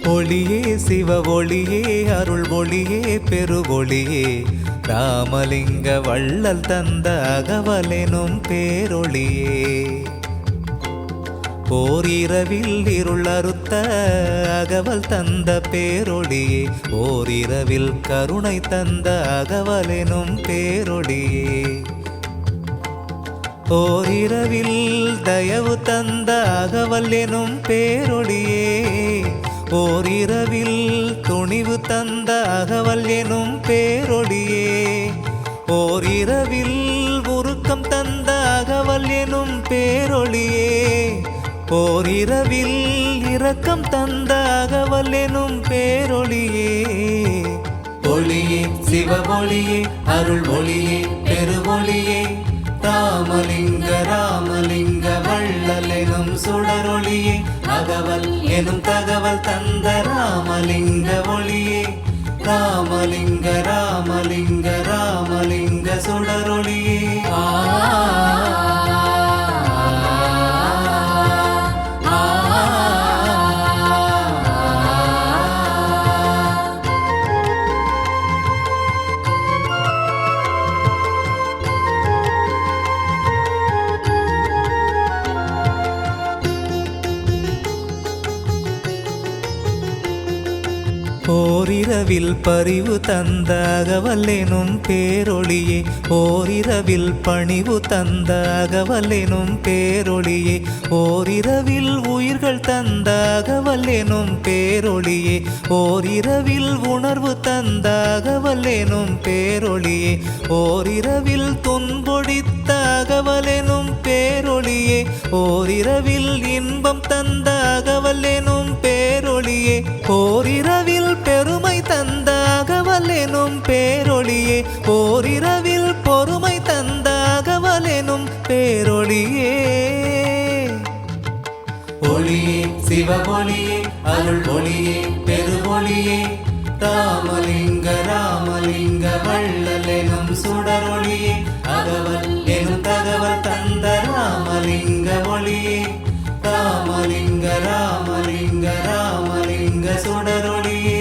ஒளியே சிவ ஒளியே அருள் ஒளியே பெருவொளியே ராமலிங்க வள்ளல் தந்த அகவலெனும் பேரொளியே ஓரிரவில் இருள் அறுத்த அகவல் தந்த பேரொளியே ஓரிரவில் கருணை தந்த அகவலெனும் பேரொளியே ஓரிரவில் தயவு தந்த அகவல் எனும் பேரொளியே ஓரிரவில் துணிவு தந்த அகவல் எனும் பேரொளியே ஓரிரவில் உருக்கம் தந்த அகவல் எனும் பேரொளியே ஓரிரவில் இரக்கம் தந்த அகவல் எனும் பேரொளியே ஒளியே சிவ ஒளியே அருள் ஒளியே பெருவொளியே ராமலிங்க ராமலிங்க வள்ளல் எனும் சுடரொளியே அகவல் எனும் தகவல் தந்த ராமலிங்க ஒளியே ராமலிங்க ராமலிங்க ராமலிங்க சுடரொளியே ஓரிரவில் பரிவு தந்த அகவல் எனும் பேரொளியே ஓரிரவில் பணிவு தந்த அகவல் எனும் பேரொளியே ஓரிரவில் உயிர்கள் தந்த அகவல் எனும் பேரொளியே ஓரிரவில் உணர்வு தந்த அகவல் எனும் பேரொளியே ஓரிரவில் துன்பொடித்த அகவல் எனும் பேரொளியே ஓரிரவில் இன்பம் தந்த அகவல் எனும் பேரொளியே ஓரிரவில் பெருமை தந்த அகவல் எனும் பேரொளியே ஓரிரவில் பொறுமை தந்த அகவல் எனும் பேரொளியே ஒளியே சிவ ஒளியே அருள் ஒளியே பெருவொளியே ராமலிங்க ராமலிங்க வள்ளல் எனும் சுடரொளியே அகவல் எனும் தகவல் தந்த ராமலிங்க ஒளியே ராமலிங்க ராமலிங்க ராமலிங்க சுடரொளியே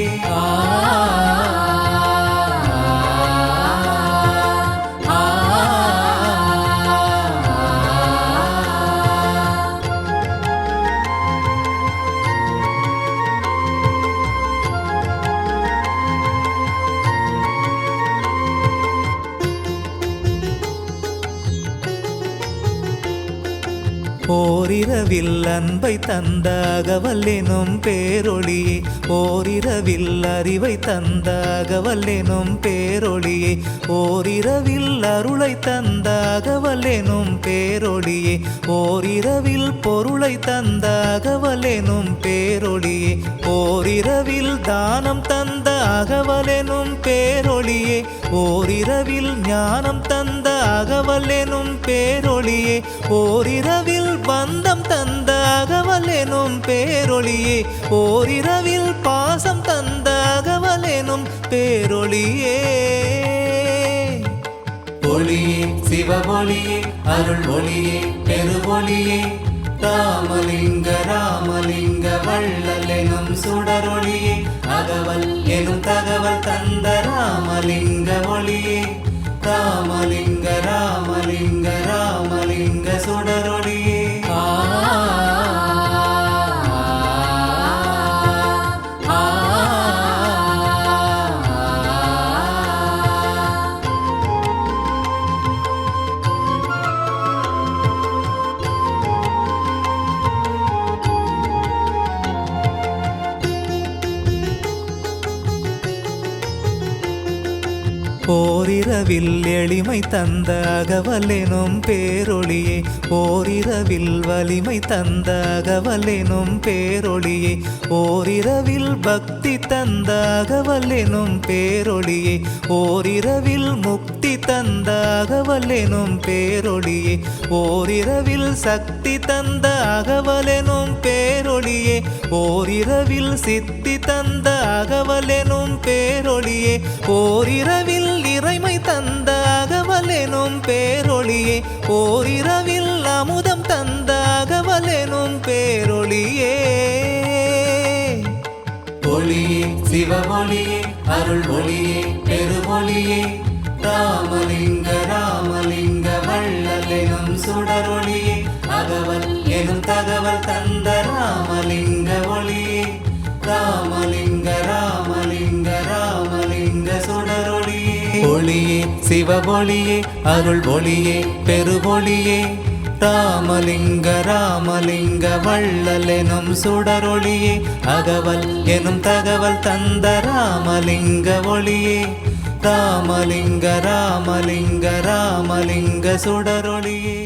ஓரிரவில் அன்பை தந்த அகவல் எனும் பேரொளியே ஓரிரவில் அறிவை தந்த அகவல் எனும் பேரொளியே ஓரிரவில் அருளை தந்த அகவல் எனும் பேரொளியே ஓரிரவில் பொருளை தந்த அகவல் எனும் பேரொளியே ஓரிரவில் தானம் தந்த அகவல் எனும் பேரொளியே ஓரிரவில் ஞானம் தந்த அகவல் எனும் பேரொளியே ஓரிரவில் பந்தம் தந்த அகவல் எனும் பேரொளியே ஓரிரவில் பாசம் தந்த அகவல் எனும் பேரொளியே ஒளியே சிவ ஒளியே அருள் ஒளியே பெருவொளியே ராமலிங்க ராமலிங்க வள்ளல் எனும் சுடரொளியே அகவல் எனும் தகவல் தந்த ராமலிங்க ஒளியே ராமலிங்க ராமலிங்க ராமலிங்க சுடரொளியே ஓரிரவில் எளிமை தந்த அகவல் எனும் பேரொளியே ஓரிரவில் வலிமை தந்த அகவல் எனும் பேரொளியே ஓரிரவில் பக்தி தந்த அகவல் எனும் பேரொளியே ஓரிரவில் முக்தி தந்த அகவல் எனும் பேரொளியே ஓரிரவில் சக்தி தந்த அகவல் எனும் பேரொளியே ஓரிரவில் சித்தி தந்த அகவல் எனும் பேரொளியே ஓரிரவில் இறைமை தந்த அகவல் எனும் பேரொளியே ஓரிரவில் அமுதம் தந்த அகவல் எனும் பேரொளியே சிவ ஒளியே அருள் ஒளியே பெருவொளியே ராமலிங்க ராமலிங்க வள்ளல் எனும் சுடரொளியே அகவல் எனும் தகவல் தந்த ராமலிங்க ஒளியே ராமலிங்க ராமலிங்க ராமலிங்க சுடரொளியே ஒளியே சிவ ஒளியே அருள் ஒளியே பெருவொளியே ராமலிங்க ராமலிங்க வள்ளல் எனும் சுடரொளியே அகவல் எனும் தகவல் தந்த ராமலிங்க ஒளியே ராமலிங்க ராமலிங்க ராமலிங்க சுடரொளியே